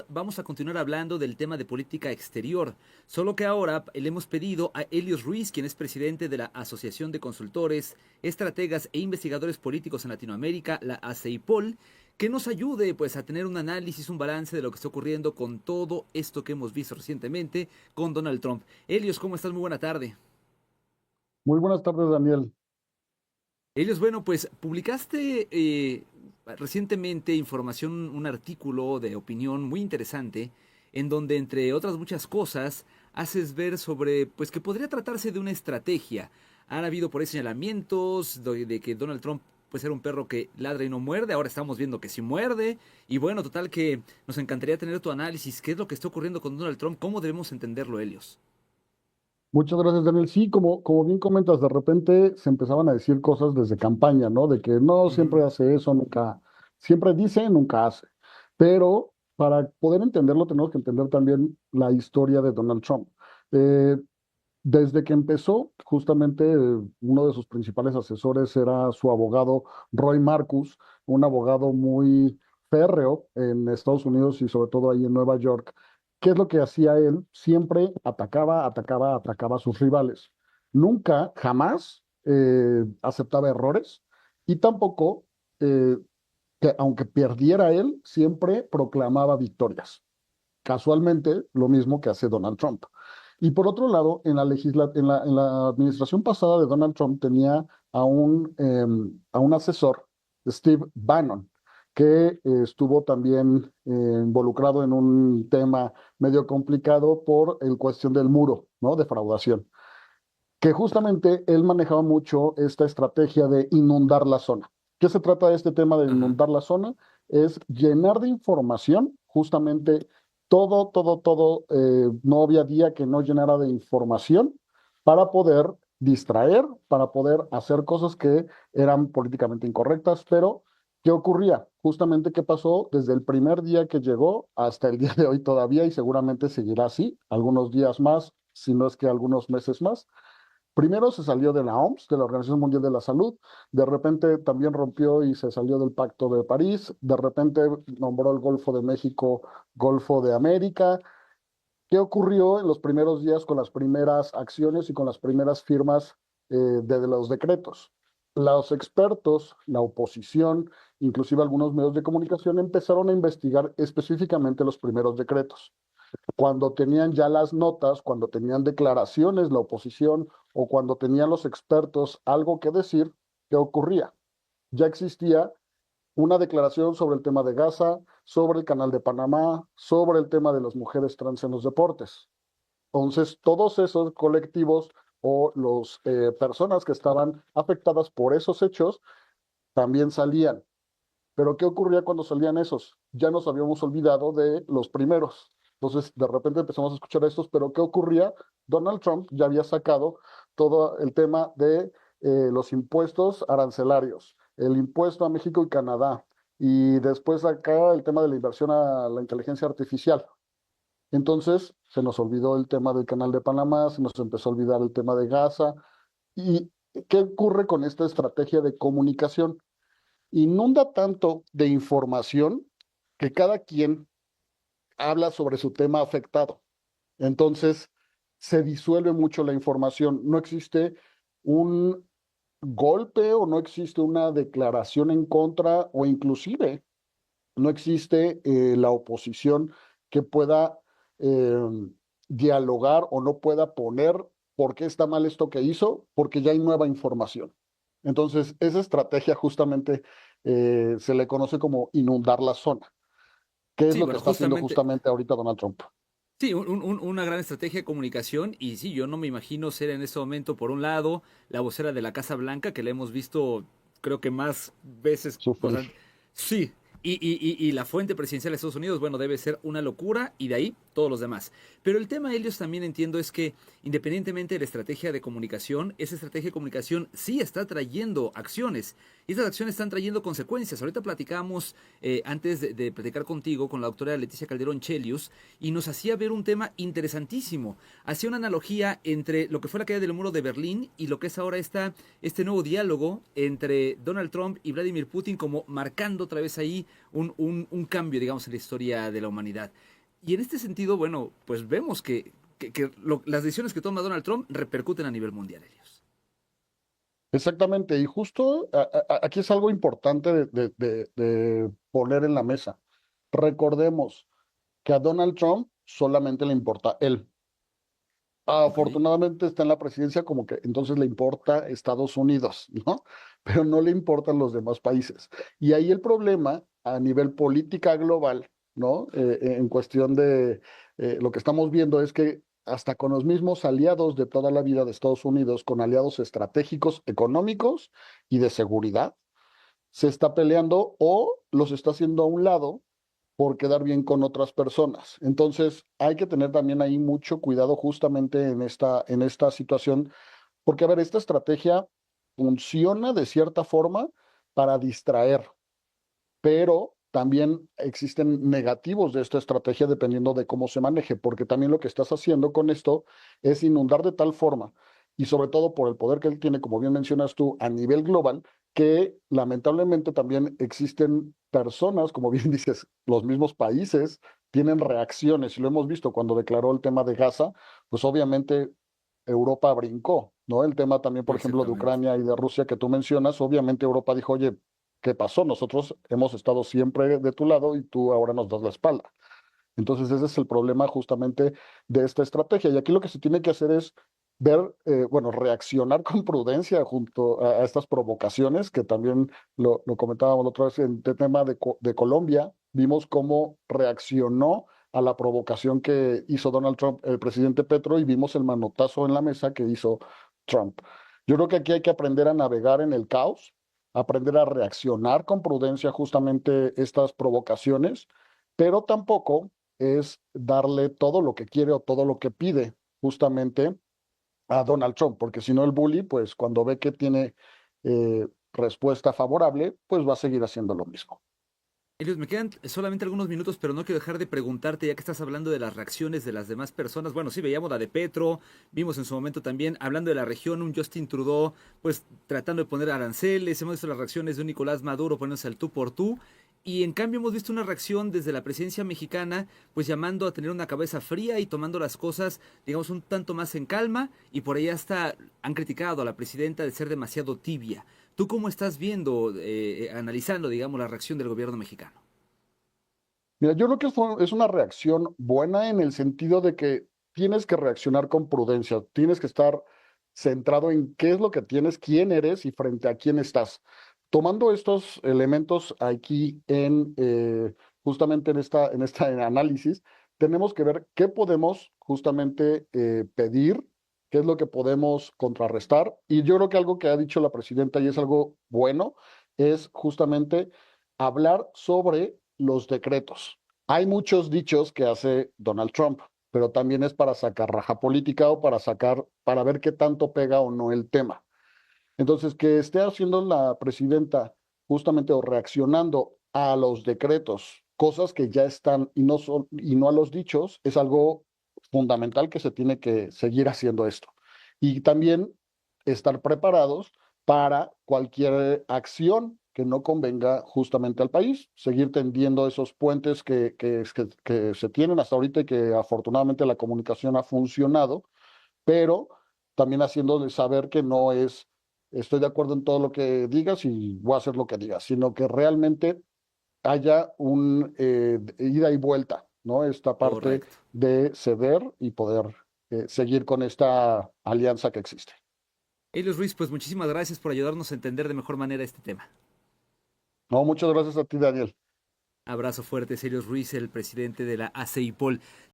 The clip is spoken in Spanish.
Vamos a continuar hablando del tema de política exterior, solo que ahora le hemos pedido a Helios Ruiz, quien es presidente de la Asociación de Consultores, Estrategas e Investigadores Políticos en Latinoamérica, la ACIPOL, que nos ayude pues a tener un análisis, un balance de lo que está ocurriendo con todo esto que hemos visto recientemente con Donald Trump. Helios, ¿cómo estás? Muy buena tarde. Muy buenas tardes, Daniel. Ellos, bueno, pues publicaste recientemente información, un artículo de opinión muy interesante, en donde, entre otras muchas cosas, haces ver sobre, pues que podría tratarse de una estrategia. Han habido por ahí señalamientos de que Donald Trump puede ser un perro que ladra y no muerde, ahora estamos viendo que sí muerde, y bueno, total que nos encantaría tener tu análisis, qué es lo que está ocurriendo con Donald Trump, cómo debemos entenderlo, Helios. Muchas gracias, Daniel. Sí, como bien comentas, de repente se empezaban a decir cosas desde campaña, ¿no? De que no Ujú. siempre hace eso, nunca, siempre dice, nunca hace. Pero para poder entenderlo, tenemos que entender también la historia de Donald Trump. Eh, Desde que empezó, justamente uno de sus principales asesores era su abogado Roy Marcus, un abogado muy férreo en Estados Unidos y sobre todo ahí en Nueva York. ¿Qué es lo que hacía él? Siempre atacaba, atacaba, atacaba a sus rivales. Nunca, jamás aceptaba errores y tampoco, eh, que aunque perdiera él, siempre proclamaba victorias. Casualmente, lo mismo que hace Donald Trump. Y por otro lado, en la administración pasada de Donald Trump tenía a un asesor, Steve Bannon, que estuvo también involucrado en un tema medio complicado por el cuestión del muro, ¿no? Defraudación, que justamente él manejaba mucho esta estrategia de inundar la zona. ¿Qué se trata de este tema de Ajá. inundar la zona? Es llenar de información justamente todo, no había día que no llenara de información para poder distraer, para poder hacer cosas que eran políticamente incorrectas, pero ¿qué ocurría? Justamente qué pasó desde el primer día que llegó hasta el día de hoy todavía y seguramente seguirá así, algunos días más, si no es que algunos meses más. Primero se salió de la OMS, de la Organización Mundial de la Salud, de repente también rompió y se salió del Pacto de París, de repente nombró el Golfo de México Golfo de América. ¿Qué ocurrió en los primeros días con las primeras acciones y con las primeras firmas de los decretos? Los expertos, la oposición, inclusive algunos medios de comunicación empezaron a investigar específicamente los primeros decretos. Cuando tenían ya las notas, cuando tenían declaraciones la oposición o cuando tenían los expertos algo que decir, ¿qué ocurría? Ya existía una declaración sobre el tema de Gaza, sobre el canal de Panamá, sobre el tema de las mujeres trans en los deportes. Entonces, todos esos colectivos o las personas que estaban afectadas por esos hechos también salían. Pero ¿qué ocurría cuando salían esos? Ya nos habíamos olvidado de los primeros. Entonces, de repente empezamos a escuchar estos, pero ¿qué ocurría? Donald Trump ya había sacado todo el tema de los impuestos arancelarios, el impuesto a México y Canadá, y después acá el tema de la inversión a la inteligencia artificial. Entonces, se nos olvidó el tema del canal de Panamá, se nos empezó a olvidar el tema de Gaza. ¿Y qué ocurre con esta estrategia de comunicación? Inunda tanto de información que cada quien habla sobre su tema afectado. Entonces, se disuelve mucho la información. No existe un golpe o no existe una declaración en contra o inclusive no existe la oposición que pueda eh, dialogar o no pueda poner por qué está mal esto que hizo, porque ya hay nueva información. Entonces, esa estrategia justamente se le conoce como inundar la zona, que es Sí, lo que bueno, está haciendo justamente. justamente ahorita Donald Trump. Sí, una gran estrategia de comunicación y sí, yo no me imagino ser en este momento, por un lado, la vocera de la Casa Blanca, que la hemos visto creo que más veces, o Sufrir. sea, sí, y la fuente presidencial de Estados Unidos, bueno, debe ser una locura y de ahí todos los demás. Pero el tema, Helios, también entiendo es que independientemente de la estrategia de comunicación, esa estrategia de comunicación sí está trayendo acciones. Y estas acciones están trayendo consecuencias. Ahorita platicamos, antes de platicar contigo, con la doctora Leticia Calderón Chelius, y nos hacía ver un tema interesantísimo. Hacía una analogía entre lo que fue la caída del muro de Berlín y lo que es ahora este nuevo diálogo entre Donald Trump y Vladimir Putin, como marcando otra vez ahí un cambio, digamos, en la historia de la humanidad. Y en este sentido, bueno, pues vemos que las decisiones que toma Donald Trump repercuten a nivel mundial, ellos. Exactamente, y justo aquí es algo importante de poner en la mesa. Recordemos que a Donald Trump solamente le importa él. Ok, Afortunadamente está en la presidencia como que entonces le importa Estados Unidos, ¿no? Pero no le importan los demás países. Y ahí el problema a nivel política global, ¿no? En cuestión de lo que estamos viendo es que hasta con los mismos aliados de toda la vida de Estados Unidos, con aliados estratégicos, económicos y de seguridad, se está peleando o los está haciendo a un lado por quedar bien con otras personas. Entonces, hay que tener también ahí mucho cuidado justamente en esta situación, porque, a ver, esta estrategia funciona de cierta forma para distraer, pero también existen negativos de esta estrategia dependiendo de cómo se maneje, porque también lo que estás haciendo con esto es inundar de tal forma, y sobre todo por el poder que él tiene, como bien mencionas tú, a nivel global, que lamentablemente también existen personas, como bien dices, los mismos países tienen reacciones, y lo hemos visto cuando declaró el tema de Gaza, pues obviamente Europa brincó, ¿no? El tema también, por ejemplo, de exactamente. Ucrania y de Rusia que tú mencionas, obviamente Europa dijo, oye, ¿qué pasó? Nosotros hemos estado siempre de tu lado y tú ahora nos das la espalda. Entonces ese es el problema justamente de esta estrategia. Y aquí lo que se tiene que hacer es ver, bueno, reaccionar con prudencia junto a estas provocaciones, que también lo comentábamos la otra vez en el tema de Colombia. Vimos cómo reaccionó a la provocación que hizo Donald Trump, el presidente Petro, y vimos el manotazo en la mesa que hizo Trump. Yo creo que aquí hay que aprender a navegar en el caos, aprender a reaccionar con prudencia justamente estas provocaciones, pero tampoco es darle todo lo que quiere o todo lo que pide justamente a Donald Trump, porque si no el bully, pues cuando ve que tiene respuesta favorable, pues va a seguir haciendo lo mismo. Elios, me quedan solamente algunos minutos, pero no quiero dejar de preguntarte, ya que estás hablando de las reacciones de las demás personas. Bueno, sí, veíamos la de Petro, vimos en su momento también, hablando de la región, un Justin Trudeau, pues tratando de poner aranceles, hemos visto las reacciones de un Nicolás Maduro poniéndose al tú por tú, y en cambio hemos visto una reacción desde la presidencia mexicana, pues llamando a tener una cabeza fría y tomando las cosas, digamos, un tanto más en calma, y por ahí hasta han criticado a la presidenta de ser demasiado tibia. ¿Tú cómo estás viendo, analizando, digamos, la reacción del gobierno mexicano? Mira, yo creo que es una reacción buena en el sentido de que tienes que reaccionar con prudencia, tienes que estar centrado en qué es lo que tienes, quién eres y frente a quién estás. Tomando estos elementos aquí justamente en esta análisis, tenemos que ver qué podemos justamente pedir, qué es lo que podemos contrarrestar. Y yo creo que algo que ha dicho la presidenta y es algo bueno, es justamente hablar sobre los decretos. Hay muchos dichos que hace Donald Trump, pero también es para sacar raja política o para ver qué tanto pega o no el tema. Entonces, que esté haciendo la presidenta justamente o reaccionando a los decretos, cosas que ya están y no a los dichos, es algo fundamental que se tiene que seguir haciendo esto. Y también estar preparados para cualquier acción que no convenga justamente al país, seguir tendiendo esos puentes que se tienen hasta ahorita y que afortunadamente la comunicación ha funcionado, pero también haciéndole saber que no es estoy de acuerdo en todo lo que digas y voy a hacer lo que digas, sino que realmente haya un ida y vuelta, ¿no? Esta parte Correcto. de ceder y poder seguir con esta alianza que existe. Elios Ruiz, pues muchísimas gracias por ayudarnos a entender de mejor manera este tema. No, muchas gracias a ti, Daniel. Abrazo fuerte, Elios Ruiz, el presidente de la ACIPOL.